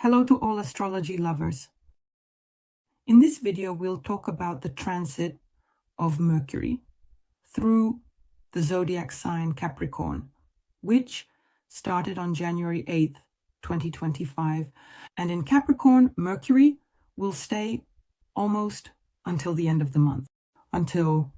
Hello to all astrology lovers. In this video, we'll talk about the transit of Mercury through the zodiac sign Capricorn, which started on January 8th, 2025. And in Capricorn, Mercury will stay almost until the end of the month, until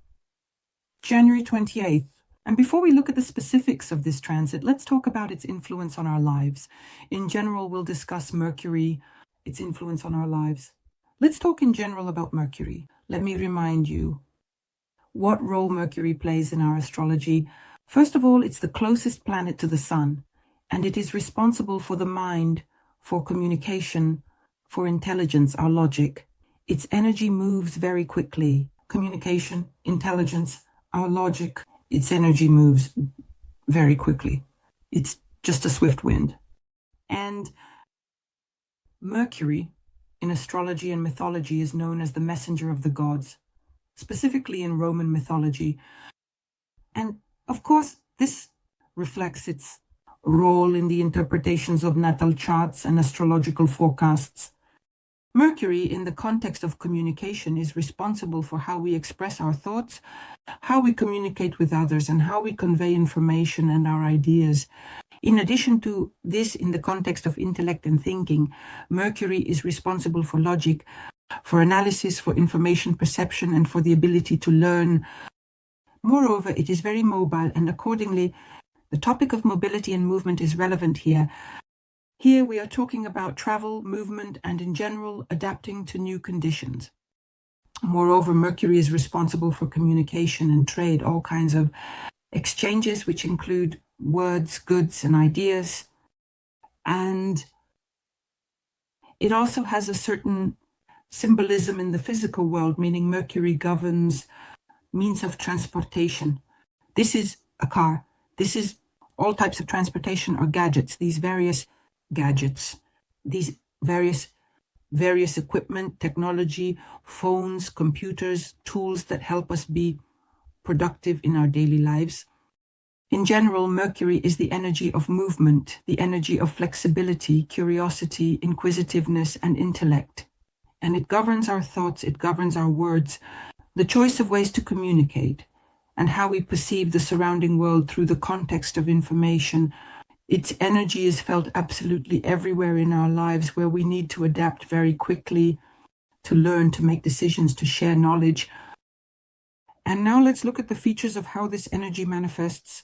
January 28th. And before we look at the specifics of this transit, let's talk about its influence on our lives. In general, we'll discuss Mercury, its influence on our lives. Let's talk in general about Mercury. Let me remind you what role Mercury plays in our astrology. First of all, it's the closest planet to the sun, and it is responsible for the mind, for communication, for intelligence, our logic. Its energy moves very quickly. Communication, intelligence, our logic. Its energy moves very quickly. It's just a swift wind. And Mercury, in astrology and mythology, is known as the messenger of the gods, specifically in Roman mythology. And of course, this reflects its role in the interpretations of natal charts and astrological forecasts. Mercury, in the context of communication, is responsible for how we express our thoughts, how we communicate with others, and how we convey information and our ideas. In addition to this, in the context of intellect and thinking, Mercury is responsible for logic, for analysis, for information perception, and for the ability to learn. Moreover, it is very mobile, and accordingly, the topic of mobility and movement is relevant here. Here we are talking about travel, movement, and in general, adapting to new conditions. Moreover, Mercury is responsible for communication and trade, all kinds of exchanges, which include words, goods, and ideas. And it also has a certain symbolism in the physical world, meaning Mercury governs means of transportation. This is a car. This is all types of transportation or gadgets, these various gadgets, these various equipment, technology, phones, computers, tools that help us be productive in our daily lives. In general, Mercury is the energy of movement, the energy of flexibility, curiosity, inquisitiveness, and intellect. And it governs our thoughts, it governs our words, the choice of ways to communicate, and how we perceive the surrounding world through the context of information. Its energy is felt absolutely everywhere in our lives, where we need to adapt very quickly, to learn, to make decisions, to share knowledge. And now let's look at the features of how this energy manifests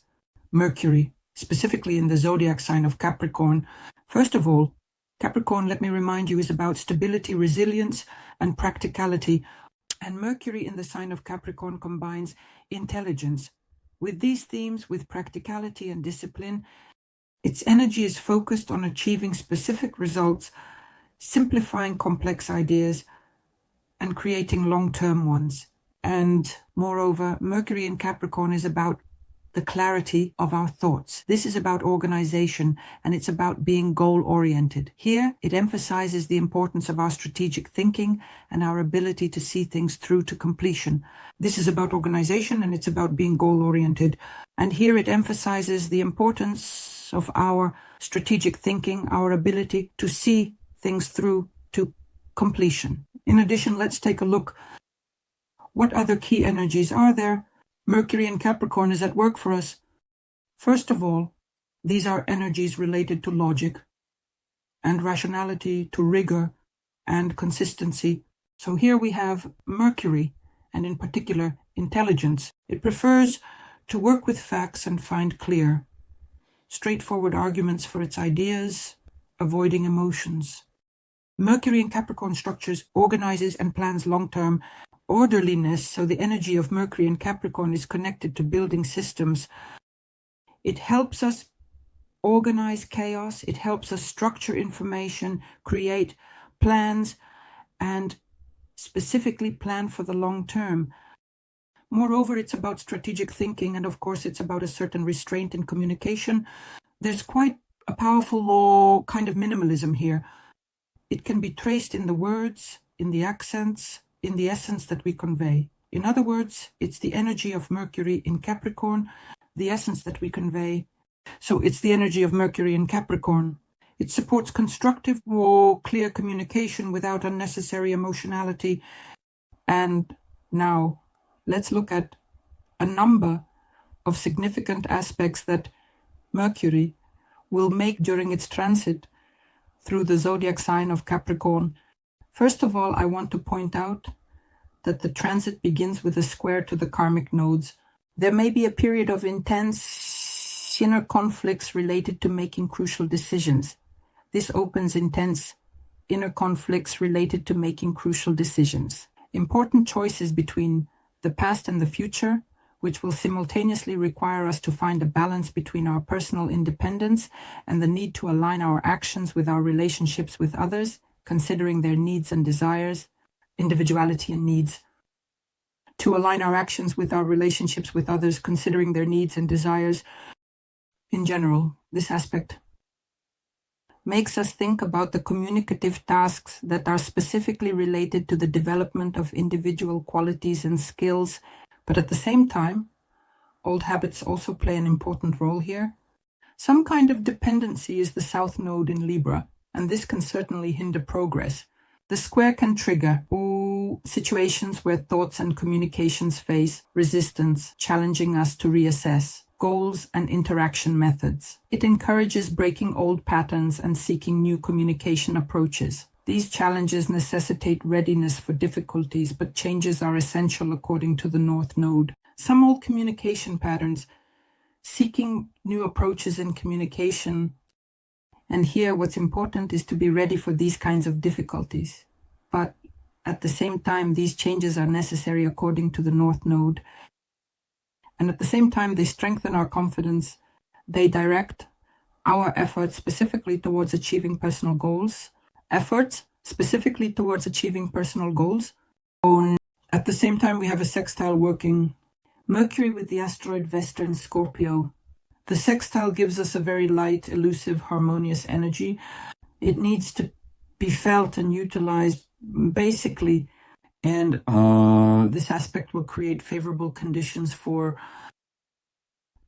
Mercury, specifically in the zodiac sign of Capricorn. First of all, Capricorn, let me remind you, is about stability, resilience, and practicality. And Mercury in the sign of Capricorn combines intelligence. With these themes, with practicality and discipline, its energy is focused on achieving specific results, simplifying complex ideas, and creating long-term ones. And moreover, Mercury in Capricorn is about the clarity of our thoughts. This is about organization, and it's about being goal-oriented. Here, it emphasizes the importance of our strategic thinking and our ability to see things through to completion. This is about organization, and it's about being goal-oriented. And here it emphasizes the importance of our strategic thinking, our ability to see things through to completion. In addition, let's take a look. What other key energies are there? Mercury in Capricorn is at work for us. First of all, these are energies related to logic and rationality, to rigor and consistency. So here we have Mercury, and in particular, intelligence. It prefers to work with facts and find clear, straightforward arguments for its ideas, avoiding emotions. Mercury in Capricorn structures, organizes, and plans long-term orderliness. So the energy of Mercury in Capricorn is connected to building systems. It helps us organize chaos. It helps us structure information, create plans, and specifically plan for the long term. Moreover, it's about strategic thinking, and of course, it's about a certain restraint in communication. There's quite a powerful kind of minimalism here. It can be traced in the words, in the accents, in the essence that we convey. In other words, it's the energy of Mercury in Capricorn, the essence that we convey. So it's the energy of Mercury in Capricorn. It supports constructive or clear communication without unnecessary emotionality. And now let's look at a number of significant aspects that Mercury will make during its transit through the zodiac sign of Capricorn. First of all, I want to point out that the transit begins with a square to the karmic nodes. There may be a period of intense inner conflicts related to making crucial decisions. This opens intense inner conflicts related to making crucial decisions. Important choices between the past and the future, which will simultaneously require us to find a balance between our personal independence and the need to align our actions with our relationships with others, considering their needs and desires, individuality and needs. To align our actions with our relationships with others, considering their needs and desires. In general, this aspect makes us think about the communicative tasks that are specifically related to the development of individual qualities and skills, but at the same time, old habits also play an important role here. Some kind of dependency is the south node in Libra, and this can certainly hinder progress. The square can trigger situations where thoughts and communications face resistance, challenging us to reassess goals and interaction methods. It encourages breaking old patterns and seeking new communication approaches. These challenges necessitate readiness for difficulties, but changes are essential according to the North Node. Some old communication patterns, seeking new approaches in communication. And here what's important is to be ready for these kinds of difficulties. But at the same time, these changes are necessary according to the North Node. And at the same time, they strengthen our confidence. They direct our efforts specifically towards achieving personal goals. At the same time, we have a sextile working Mercury with the asteroid Vesta in Scorpio. The sextile gives us a very light, elusive, harmonious energy. It needs to be felt and utilized basically, and this aspect will create favorable conditions for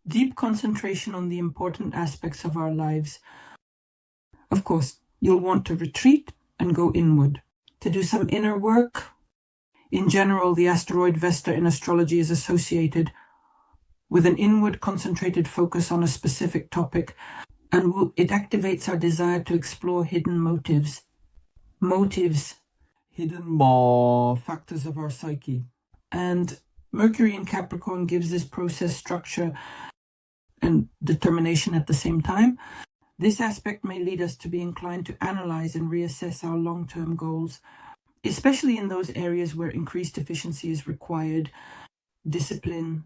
deep concentration on the important aspects of our lives. Of course, you'll want to retreat and go inward, to do some inner work. In general, the asteroid Vesta in astrology is associated with an inward concentrated focus on a specific topic, and it activates our desire to explore hidden motives, hidden factors of our psyche. And Mercury in Capricorn gives this process structure and determination at the same time. This aspect may lead us to be inclined to analyze and reassess our long-term goals, especially in those areas where increased efficiency is required, discipline.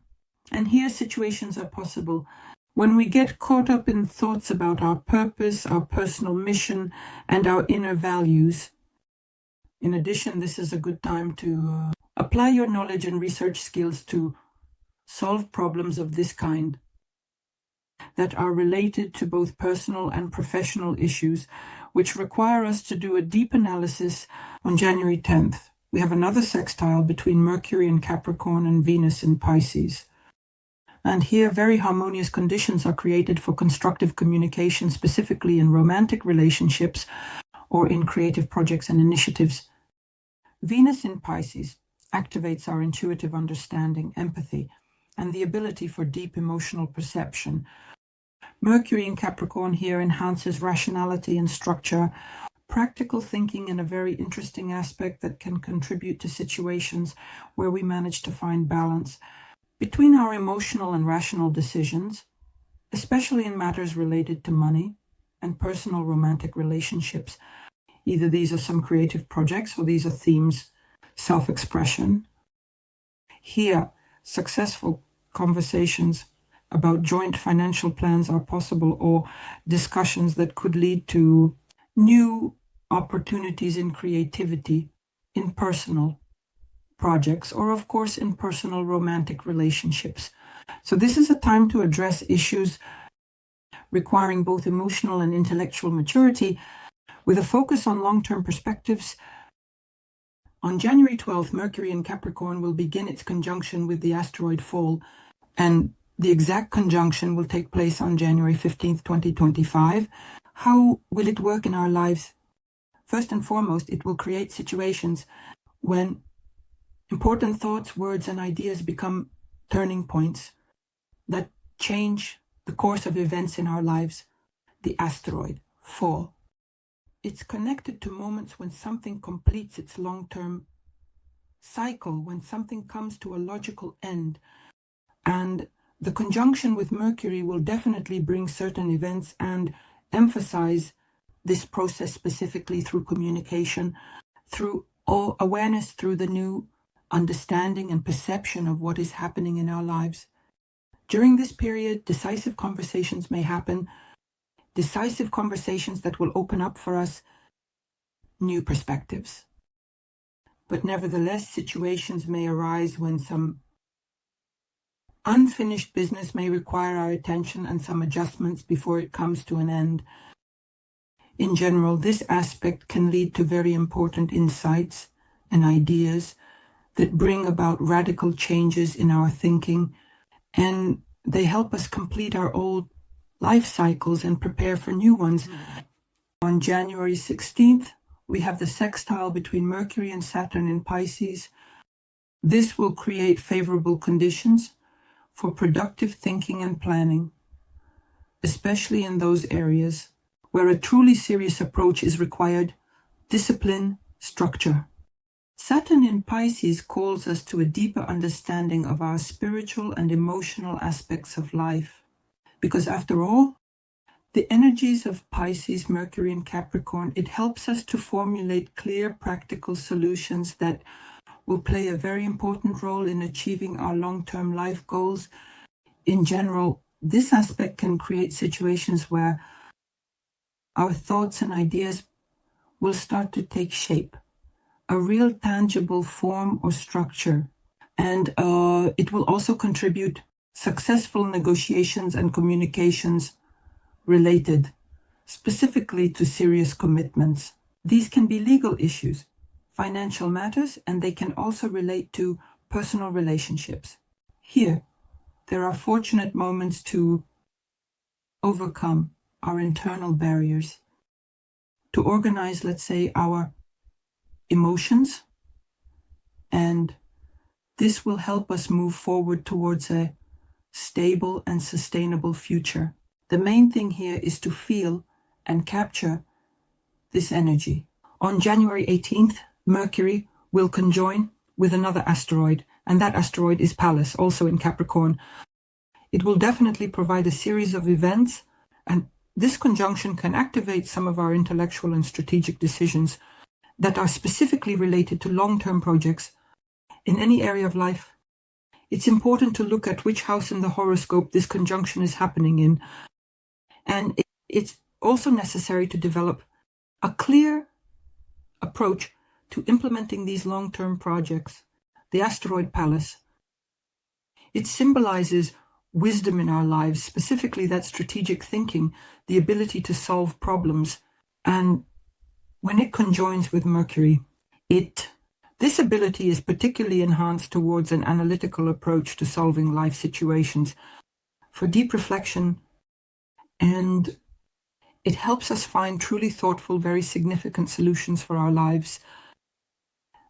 And here situations are possible when we get caught up in thoughts about our purpose, our personal mission, and our inner values. In addition, this is a good time to apply your knowledge and research skills to solve problems of this kind that are related to both personal and professional issues, which require us to do a deep analysis. On January 10th, we have another sextile between Mercury in Capricorn and Venus in Pisces. And here, very harmonious conditions are created for constructive communication, specifically in romantic relationships or in creative projects and initiatives. Venus in Pisces activates our intuitive understanding, empathy, and the ability for deep emotional perception. Mercury in Capricorn here enhances rationality and structure, practical thinking, and a very interesting aspect that can contribute to situations where we manage to find balance between our emotional and rational decisions, especially in matters related to money and personal romantic relationships. Either these are some creative projects or these are themes, self-expression. Here, successful conversations about joint financial plans are possible, or discussions that could lead to new opportunities in creativity, in personal projects, or of course in personal romantic relationships. So this is a time to address issues requiring both emotional and intellectual maturity, with a focus on long-term perspectives. On January 12th, Mercury in Capricorn will begin its conjunction with the asteroid Fall, and the exact conjunction will take place on January 15th, 2025. How will it work in our lives? First and foremost, it will create situations when important thoughts, words, and ideas become turning points that change the course of events in our lives. The asteroid fall. It's connected to moments when something completes its long-term cycle, when something comes to a logical end. And the conjunction with Mercury will definitely bring certain events and emphasize this process specifically through communication, through awareness, through the new understanding and perception of what is happening in our lives. During this period, decisive conversations may happen, decisive conversations that will open up for us new perspectives. But nevertheless, situations may arise when some unfinished business may require our attention and some adjustments before it comes to an end. In general, this aspect can lead to very important insights and ideas that bring about radical changes in our thinking, and they help us complete our old life cycles and prepare for new ones. On January 16th, we have the sextile between Mercury and Saturn in Pisces. This will create favorable conditions for productive thinking and planning, especially in those areas where a truly serious approach is required: discipline, structure. Saturn in Pisces calls us to a deeper understanding of our spiritual and emotional aspects of life, because after all, the energies of Pisces, Mercury, and Capricorn, it helps us to formulate clear, practical solutions that will play a very important role in achieving our long-term life goals. In general, this aspect can create situations where our thoughts and ideas will start to take shape, a real tangible form or structure, and it will also contribute successful negotiations and communications related specifically to serious commitments. These can be legal issues, financial matters, and they can also relate to personal relationships. Here, there are fortunate moments to overcome our internal barriers, to organize, let's say, our emotions, and this will help us move forward towards a stable and sustainable future. The main thing here is to feel and capture this energy. On January 18th, Mercury will conjoin with another asteroid, and that asteroid is Pallas, also in Capricorn. It will definitely provide a series of events, and this conjunction can activate some of our intellectual and strategic decisions that are specifically related to long-term projects in any area of life. It's important to look at which house in the horoscope this conjunction is happening in, and it's also necessary to develop a clear approach to implementing these long-term projects. The asteroid Pallas, it symbolizes wisdom in our lives, specifically that strategic thinking, the ability to solve problems. And when it conjoins with Mercury, this ability is particularly enhanced towards an analytical approach to solving life situations, for deep reflection, and it helps us find truly thoughtful, very significant solutions for our lives.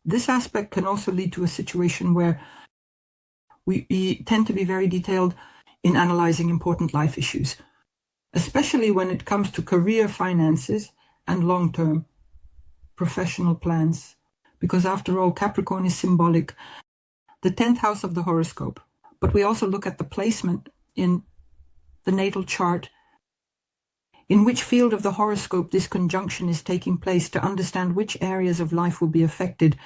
This aspect can also lead to a situation where we tend to be very detailed in analyzing important life issues, especially when it comes to career, finances, and long-term professional plans. Because after all, Capricorn is symbolic, the 10th house of the horoscope. But we also look at the placement in the natal chart, in which field of the horoscope this conjunction is taking place, to understand which areas of life will be affected.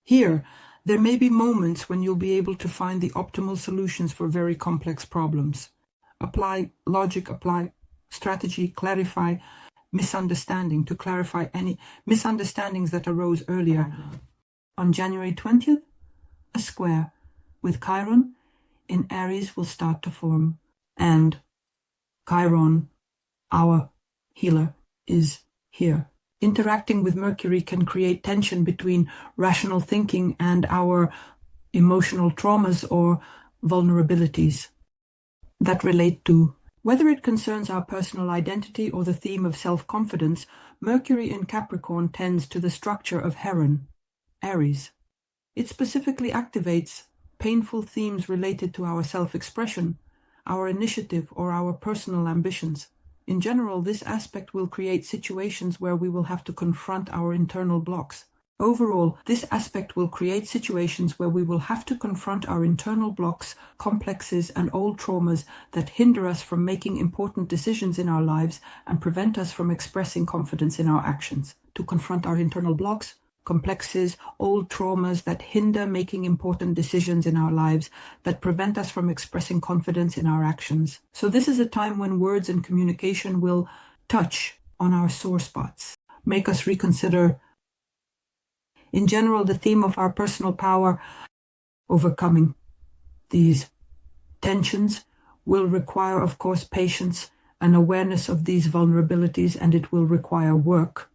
Here, there may be moments when you'll be able to find the optimal solutions for very complex problems. Apply logic, apply strategy, clarify misunderstanding, to clarify any misunderstandings that arose earlier. On January 20th, a square with Chiron in Aries will start to form, and Chiron, our healer, is here. Interacting with Mercury can create tension between rational thinking and our emotional traumas or vulnerabilities that relate to Whether it concerns our personal identity or the theme of self-confidence, Mercury in Capricorn tends to the structure of Heron, Aries. It specifically activates painful themes related to our self-expression, our initiative, or our personal ambitions. In general, this aspect will create situations where we will have to confront our internal blocks. Overall, this aspect will create situations where we will have to confront our internal blocks, complexes, and old traumas that hinder us from making important decisions in our lives and prevent us from expressing confidence in our actions. To confront our internal blocks, complexes, old traumas that hinder making important decisions in our lives, that prevent us from expressing confidence in our actions. So this is a time when words and communication will touch on our sore spots, make us reconsider. In general, the theme of our personal power, overcoming these tensions, will require, of course, patience and awareness of these vulnerabilities, and it will require work.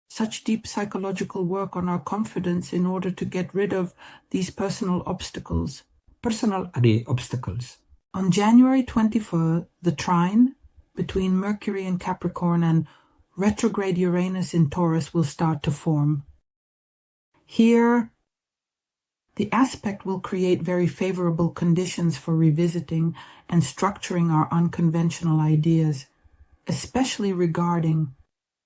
Such deep psychological work on our confidence in order to get rid of these personal obstacles. On January 24th, the trine between Mercury in Capricorn and retrograde Uranus in Taurus will start to form. Here, the aspect will create very favorable conditions for revisiting and structuring our unconventional ideas, especially regarding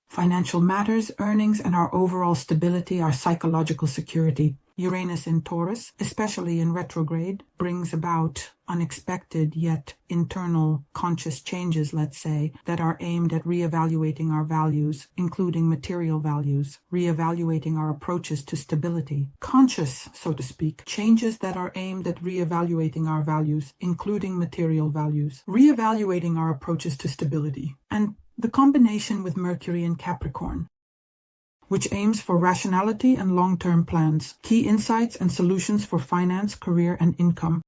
financial matters, earnings, and our overall stability, our psychological security. Uranus in Taurus, especially in retrograde, brings about unexpected yet internal conscious changes, let's say, that are aimed at reevaluating our values, including material values, reevaluating our approaches to stability. Conscious, so to speak, changes that are aimed at reevaluating our values, including material values, reevaluating our approaches to stability. And the combination with Mercury in Capricorn, which aims for rationality and long-term plans, key insights and solutions for finance, career, and income,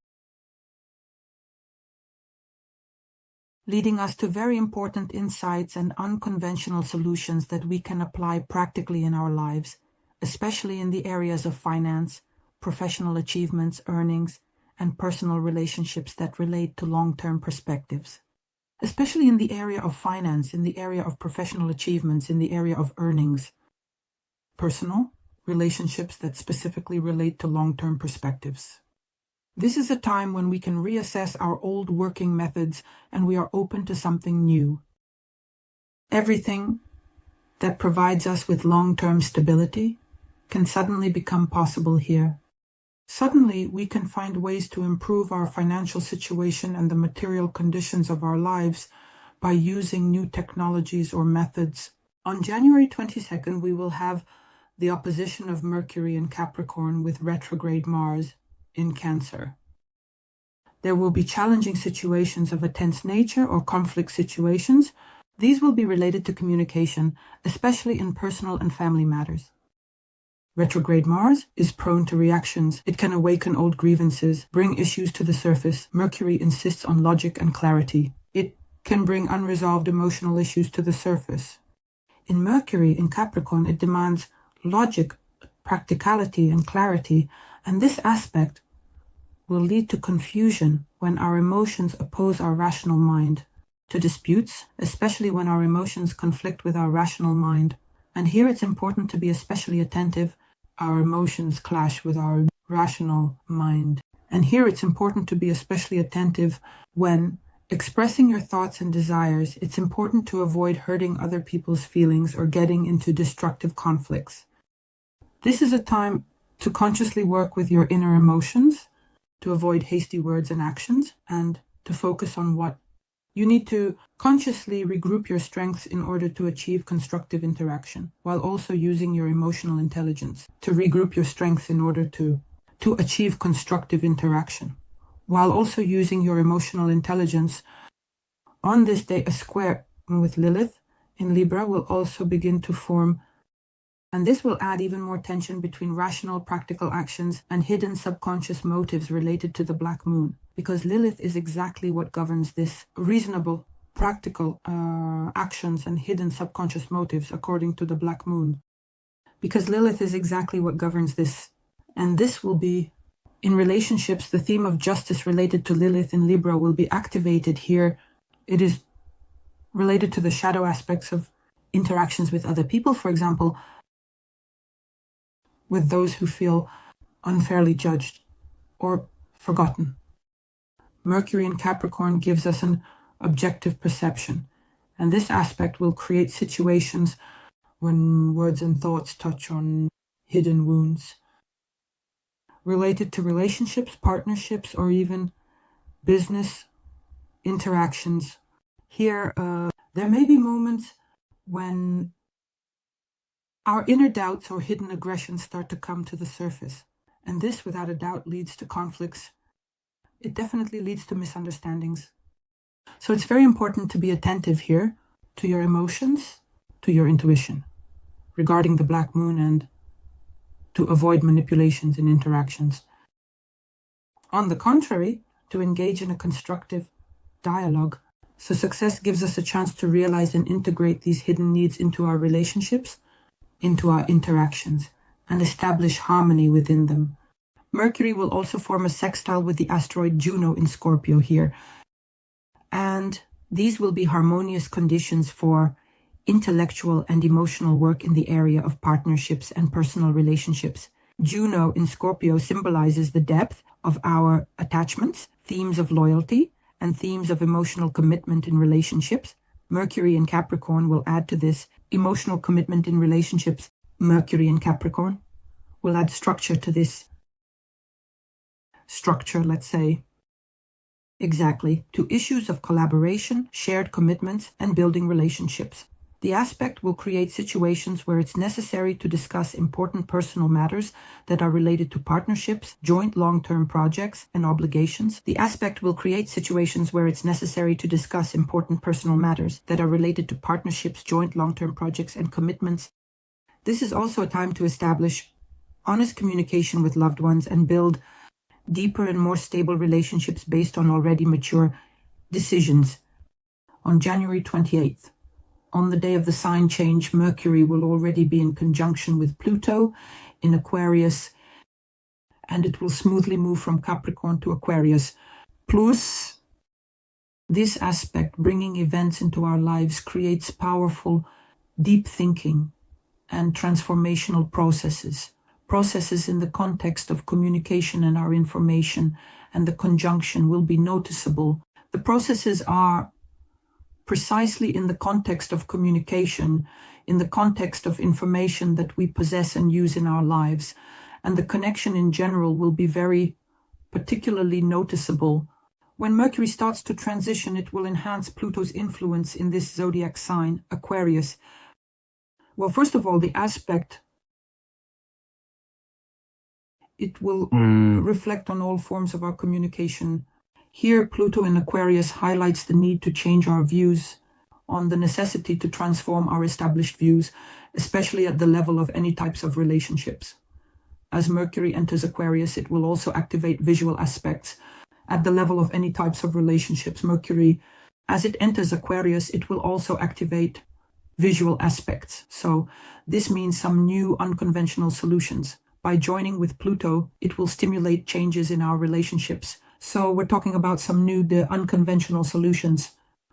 leading us to very important insights and unconventional solutions that we can apply practically in our lives, especially in the areas of finance, professional achievements, earnings, and personal relationships that relate to long-term perspectives. Especially in the area of finance, in the area of professional achievements, in the area of earnings, personal relationships that specifically relate to long-term perspectives. This is a time when we can reassess our old working methods and we are open to something new. Everything that provides us with long-term stability can suddenly become possible here. Suddenly, we can find ways to improve our financial situation and the material conditions of our lives by using new technologies or methods. On January 22nd, we will have the opposition of Mercury in Capricorn with retrograde Mars in Cancer. There will be challenging situations of a tense nature or conflict situations. These will be related to communication, especially in personal and family matters. Retrograde Mars is prone to reactions. It can awaken old grievances, bring issues to the surface. Mercury insists on logic and clarity. It can bring unresolved emotional issues to the surface. In Mercury in Capricorn, it demands logic, practicality, and clarity, and this aspect will lead to confusion when our emotions oppose our rational mind, to disputes, especially when our emotions conflict with our rational mind. And here it's important to be especially attentive. Our emotions clash with our rational mind. And here it's important to be especially attentive when expressing your thoughts and desires. It's important to avoid hurting other people's feelings or getting into destructive conflicts. This is a time to consciously work with your inner emotions, to avoid hasty words and actions, and to focus on what you need to consciously regroup your strengths in order to achieve constructive interaction, while also using your emotional intelligence to regroup your strengths in order to achieve constructive interaction, while also using your emotional intelligence. On this day, a square with Lilith in Libra will also begin to form, and this will add even more tension between rational, practical actions and hidden subconscious motives related to the Black Moon, because Lilith is exactly what governs this reasonable, practical actions and hidden subconscious motives according to the Black Moon. Because Lilith is exactly what governs this, and this will be, in relationships, the theme of justice related to Lilith in Libra will be activated here. It is related to the shadow aspects of interactions with other people, for example, with those who feel unfairly judged or forgotten. Mercury in Capricorn gives us an objective perception, and this aspect will create situations when words and thoughts touch on hidden wounds related to relationships, partnerships, or even business interactions. Here, there may be moments when our inner doubts or hidden aggressions start to come to the surface, and this, without a doubt, leads to conflicts. It definitely leads to misunderstandings. So it's very important to be attentive here to your emotions, to your intuition regarding the black moon, and to avoid manipulations in interactions. On the contrary, to engage in a constructive dialogue. So success gives us a chance to realize and integrate these hidden needs into our relationships, into our interactions, and establish harmony within them. Mercury will also form a sextile with the asteroid Juno in Scorpio here. And these will be harmonious conditions for intellectual and emotional work in the area of partnerships and personal relationships. Juno in Scorpio symbolizes the depth of our attachments, themes of loyalty, and themes of emotional commitment in relationships. Mercury in Capricorn will add to this emotional commitment in relationships. Mercury in Capricorn will add structure to this structure, let's say. Exactly, to issues of collaboration, shared commitments, and building relationships. The aspect will create situations where it's necessary to discuss important personal matters that are related to partnerships, joint long-term projects, and obligations. The aspect will create situations where it's necessary to discuss important personal matters that are related to partnerships, joint long-term projects, and commitments. This is also a time to establish honest communication with loved ones and build deeper and more stable relationships based on already mature decisions. On January 28th, on the day of the sign change, Mercury will already be in conjunction with Pluto in Aquarius, and it will smoothly move from Capricorn to Aquarius. Plus, this aspect, bringing events into our lives, creates powerful, deep thinking and transformational processes in the context of communication and our information, and the conjunction will be noticeable. The processes are precisely in the context of communication, in the context of information that we possess and use in our lives, and the connection in general will be very particularly noticeable. When Mercury starts to transition, it will enhance Pluto's influence in this zodiac sign, Aquarius. Well, first of all, the aspect, it will reflect on all forms of our communication. Here, Pluto in Aquarius highlights the need to change our views on the necessity to transform our established views, especially at the level of any types of relationships. As Mercury enters Aquarius, it will also activate visual aspects at the level of any types of relationships. Mercury, as it enters Aquarius, it will also activate visual aspects. So this means some new unconventional solutions. By joining with Pluto, it will stimulate changes in our relationships. So we're talking about some new, unconventional solutions.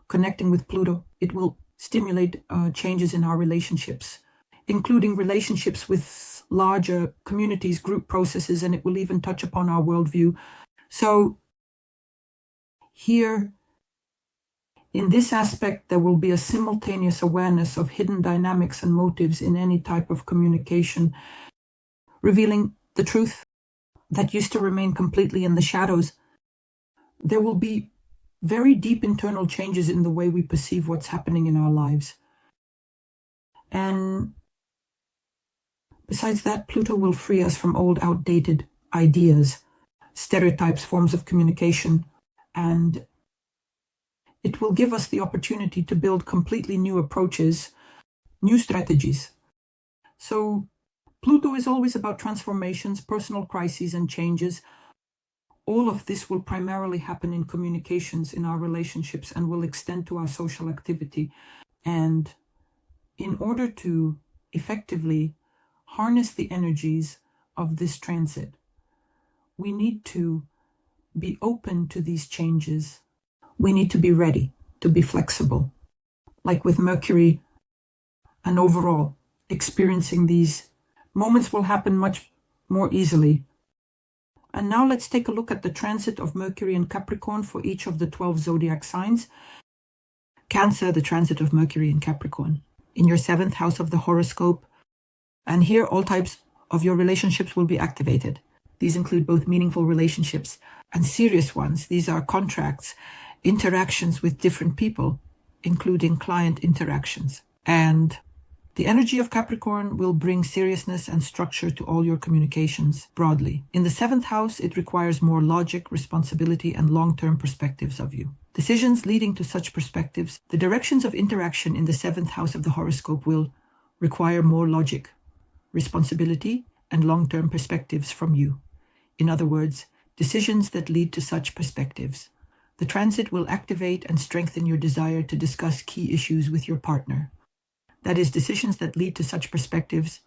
Connecting with Pluto, it will stimulate changes in our relationships, including relationships with larger communities, group processes, and it will even touch upon our worldview. So here, in this aspect, there will be a simultaneous awareness of hidden dynamics and motives in any type of communication, revealing the truth that used to remain completely in the shadows. There will be very deep internal changes in the way we perceive what's happening in our lives. And besides that, Pluto will free us from old, outdated ideas, stereotypes, forms of communication, and it will give us the opportunity to build completely new approaches, new strategies. So Pluto is always about transformations, personal crises, and changes. All of this will primarily happen in communications, in our relationships, and will extend to our social activity. And in order to effectively harness the energies of this transit, we need to be open to these changes. We need to be ready, to be flexible. like with Mercury, and overall, experiencing these moments will happen much more easily. And now let's take a look at the transit of Mercury and Capricorn for each of the 12 zodiac signs. Cancer, the transit of Mercury in Capricorn, in your 7th house of the horoscope. And here, all types of your relationships will be activated. These include both meaningful relationships and serious ones. These are contracts, interactions with different people, including client interactions. And the energy of Capricorn will bring seriousness and structure to all your communications broadly. In the 7th house, it requires more logic, responsibility, and long-term perspectives of you. Decisions leading to such perspectives, the directions of interaction in the 7th house of the horoscope will require more logic, responsibility, and long-term perspectives from you. In other words, decisions that lead to such perspectives. The transit will activate and strengthen your desire to discuss key issues with your partner. That is, decisions that lead to such perspectives.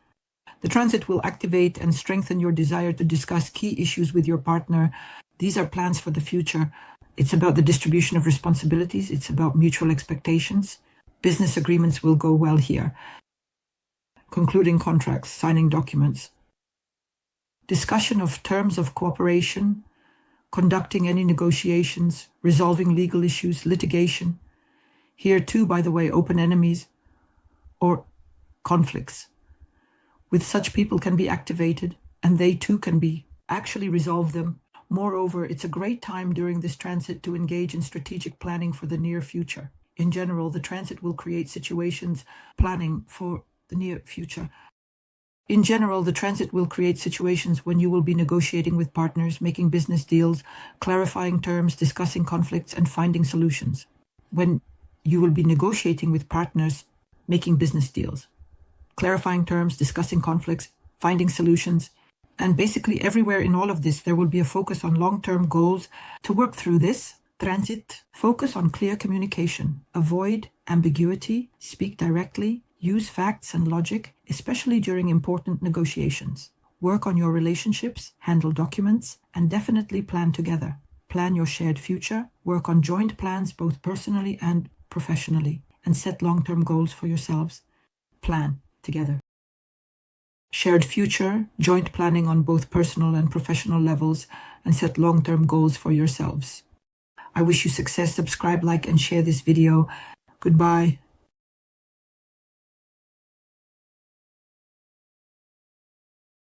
The transit will activate and strengthen your desire to discuss key issues with your partner. These are plans for the future. It's about the distribution of responsibilities. It's about mutual expectations. Business agreements will go well here. Concluding contracts, signing documents. Discussion of terms of cooperation, conducting any negotiations, resolving legal issues, litigation. Here too, by the way, open enemies or conflicts with such people can be activated, and they too can be actually resolve them. Moreover, it's a great time during this transit to engage in strategic planning for the near future. In general, the transit will create situations planning for the near future. In general, the transit will create situations when you will be negotiating with partners, making business deals, clarifying terms, discussing conflicts, and finding solutions. When you will be negotiating with partners, making business deals, clarifying terms, discussing conflicts, finding solutions, and basically everywhere in all of this, there will be a focus on long-term goals. To work through this transit, focus on clear communication, avoid ambiguity, speak directly, use facts and logic, especially during important negotiations. Work on your relationships, handle documents, and definitely plan together. Plan your shared future, work on joint plans both personally and professionally, and set long-term goals for yourselves. Plan together. Shared future, joint planning on both personal and professional levels, and set long-term goals for yourselves. I wish you success. Subscribe, like, and share this video. Goodbye.